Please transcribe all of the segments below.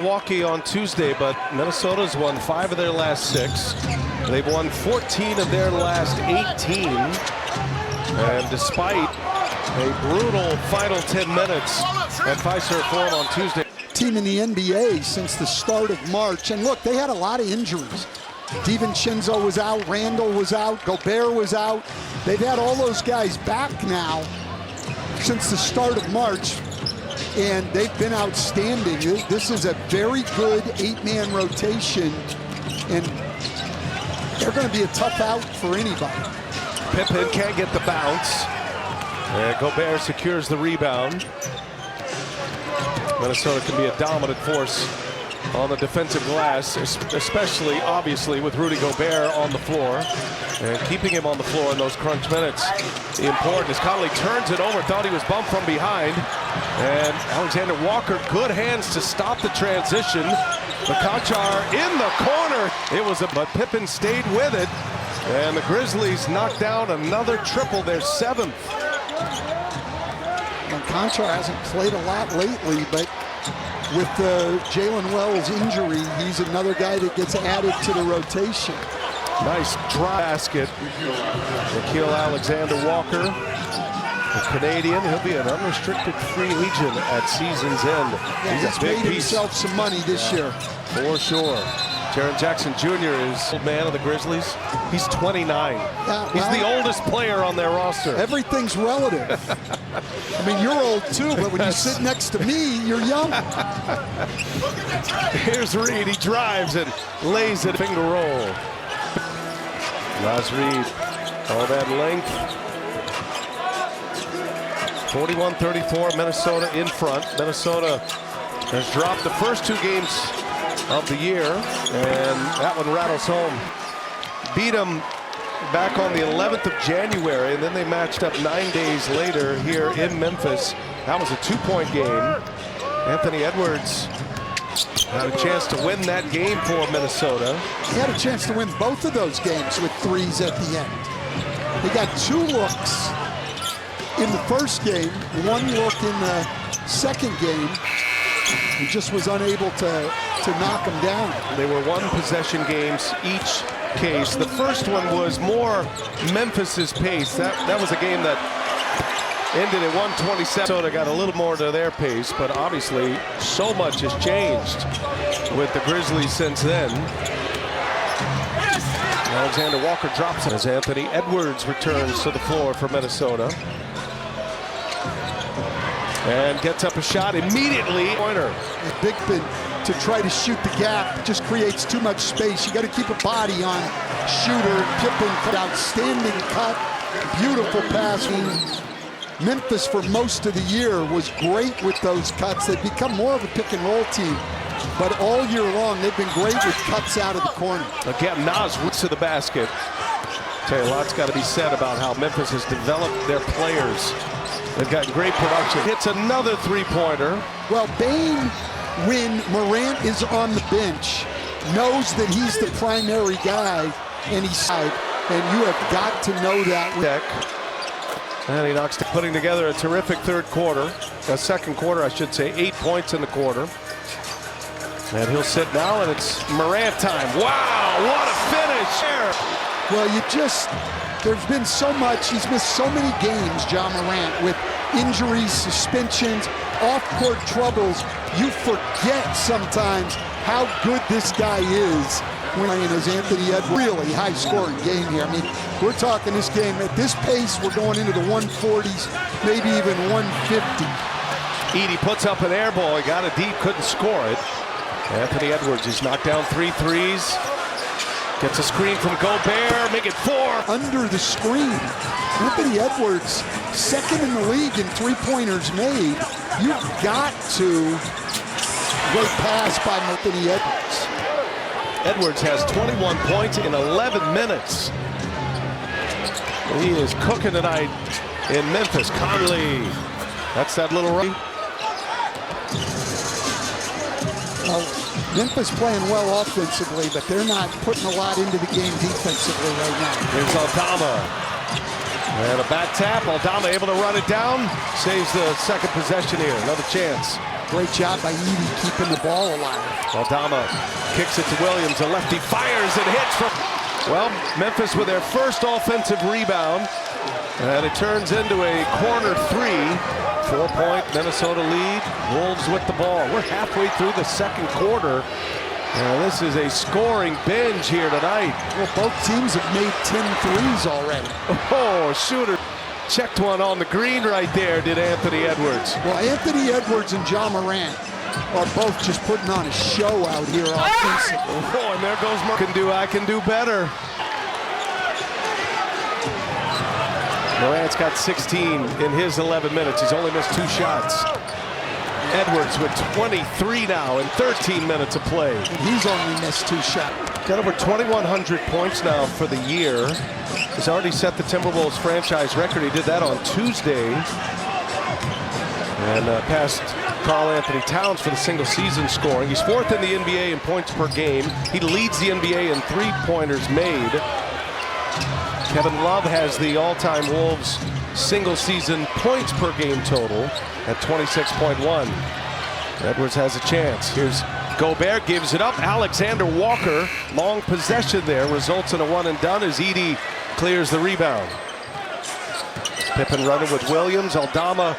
Milwaukee on Tuesday, but Minnesota's won 5 of their last 6. They've won 14 of their last 18. And despite a brutal final 10 minutes at Fiserv Forum on Tuesday. Team in the NBA since the start of March. And look, they had a lot of injuries. DiVincenzo was out, Randall was out, Gobert was out. They've had all those guys back now since the start of March. And they've been outstanding. This is a very good 8-man rotation, and they're going to be a tough out for anybody. Pippen can't get the bounce, and Gobert secures the rebound. Minnesota can be a dominant force on the defensive glass, especially, obviously, with Rudy Gobert on the floor. And keeping him on the floor in those crunch minutes important as Conley turns it over, thought he was bumped from behind. And Alexander Walker, good hands to stop the transition. Makacar in the corner. It was but Pippen stayed with it. And the Grizzlies knocked down another triple, their 7th. Makacar hasn't played a lot lately, but with Jalen Wells' injury, he's another guy that gets added to the rotation. Nice drive basket. Nickeil Alexander-Walker, the Canadian. He'll be an unrestricted free agent at season's end. Yeah, he's made himself some money this year. For sure. Jaren Jackson Jr. is old man of the Grizzlies. He's 29. He's the oldest player on their roster. Everything's relative. I mean, you're old too, but when you sit next to me, you're young. Here's Reed. He drives and lays it. Finger roll. Naz Reid, all that length. 41-34, Minnesota in front. Minnesota has dropped the first 2 games of the year, and that one rattles home. Beat them back on the 11th of January, and then they matched up 9 days later here in Memphis. That was a 2-point game. Anthony Edwards had a chance to win that game for Minnesota. He had a chance to win both of those games with 3s at the end. He got 2 looks in the first game, 1 look in the second game. He just was unable to knock him down. They were 1-possession games each case. The first one was more Memphis's pace. That was a game that ended at 127. Minnesota got a little more to their pace, but obviously so much has changed with the Grizzlies since then. Alexander Walker drops it as Anthony Edwards returns to the floor for Minnesota. And gets up a shot immediately. Pointer. Big Ben to try to shoot the gap just creates too much space. You got to keep a body on shooter. Pippen, outstanding cut, beautiful passing. Memphis for most of the year was great with those cuts. They've become more of a pick and roll team, but all year long they've been great with cuts out of the corner. Again, Naz roots to the basket. Tell you, a lot's got to be said about how Memphis has developed their players. They've got great production. Hits another 3-pointer. Well, Bane, when Morant is on the bench, knows that he's the primary guy, and he's side, and you have got to know that. And he knocks to putting together a terrific second quarter, I should say. 8 points in the quarter. And he'll sit now, and it's Morant time. Wow, what a finish here. Well, there's been so much. He's missed so many games, Ja Morant, with injuries, suspensions, off-court troubles. You forget sometimes how good this guy is. Playing as Anthony Edwards, really high-scoring game here. I mean, we're talking this game at this pace. We're going into the 140s, maybe even 150. Edey puts up an air ball. He got it deep, couldn't score it. Anthony Edwards has knocked down 3 threes. Gets a screen from Gobert, make it 4. Under the screen. Anthony Edwards, 2nd in the league in 3-pointers made. You've got to go past by Anthony Edwards. Edwards has 21 points in 11 minutes. He is cooking tonight in Memphis. Conley, that's that little run. Well, Memphis playing well offensively, but they're not putting a lot into the game defensively right now. Here's Aldama. And a back tap. Aldama able to run it down. Saves the second possession here. Another chance. Great job by Edey keeping the ball alive. Aldama kicks it to Williams. A lefty fires and hits from... Well, Memphis with their first offensive rebound. And it turns into a corner three. 4-point Minnesota lead. Wolves with the ball. We're halfway through the second quarter. And this is a scoring binge here tonight. Well, both teams have made 10 threes already. Oh, shooter checked one on the green right there, did Anthony Edwards. Well, Anthony Edwards and Ja Morant are both just putting on a show out here offensively. Oh, and there goes Mark. I can do better. Morant's got 16 in his 11 minutes. He's only missed 2 shots. Edwards with 23 now in 13 minutes of play. And he's only missed 2 shots. Got over 2,100 points now for the year. He's already set the Timberwolves franchise record. He did that on Tuesday. And passed Karl Anthony Towns for the single season scoring. He's 4th in the NBA in points per game. He leads the NBA in three-pointers made. Kevin Love has the all-time Wolves single season points per game total at 26.1. Edwards has a chance. Here's Gobert, gives it up. Alexander Walker, long possession there, results in a one and done as Edey clears the rebound. Pippen running with Williams, Aldama,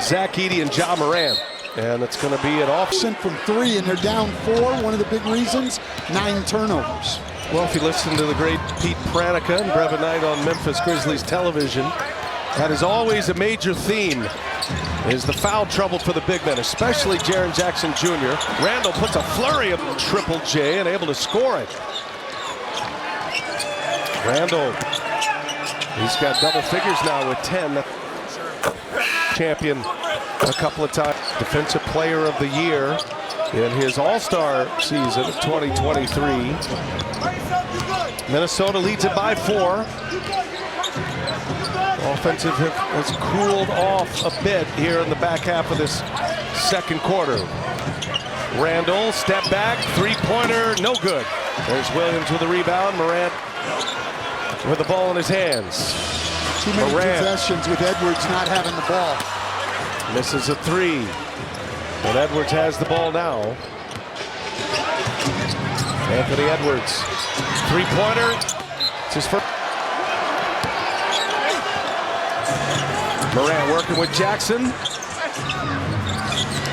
Zach Edey, and Ja Morant. And it's going to be an off. From 3, and they're down 4. One of the big reasons, 9 turnovers. Well, if you listen to the great Pete Pranica and Brevin Knight on Memphis Grizzlies television, that is always a major theme, is the foul trouble for the big men, especially Jaren Jackson Jr. Randall puts a flurry of Triple J and able to score it. Randall, he's got double figures now with 10. Champion a couple of times. Defensive Player of the Year in his All-Star season of 2023. Minnesota leads it by 4. Offensive has cooled off a bit here in the back half of this second quarter. Randall, step back, three-pointer, no good. There's Williams with the rebound. Morant with the ball in his hands. Too many possessions with Edwards not having the ball. Misses a 3. And Edwards has the ball now. Anthony Edwards, three-pointer. It's his first. Morant working with Jackson.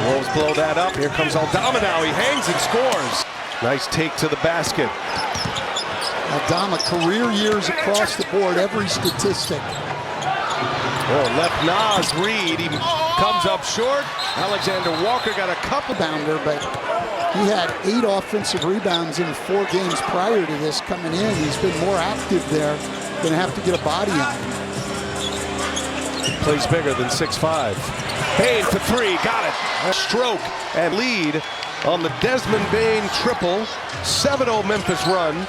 Wolves blow that up. Here comes Aldama now. He hangs and scores. Nice take to the basket. Aldama, career years across the board, every statistic. Oh, left Nas Reed. He comes up short. Alexander Walker got a couple. Bounder, but he had 8 offensive rebounds in 4 games prior to this coming in. He's been more active there. Going to have to get a body on him. Plays bigger than 6'5". Bane for 3, got it. A stroke and lead on the Desmond Bane triple. 7-0 Memphis run.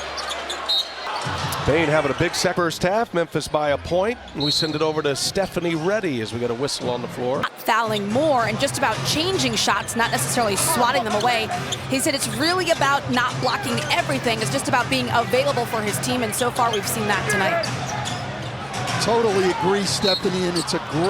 Bane having a big first half. Memphis by a point. And we send it over to Stephanie Reddy as we got a whistle on the floor. Fouling more and just about changing shots, not necessarily swatting them away. He said it's really about not blocking everything. It's just about being available for his team, and so far we've seen that tonight. Totally agree, Stephanie, and it's a great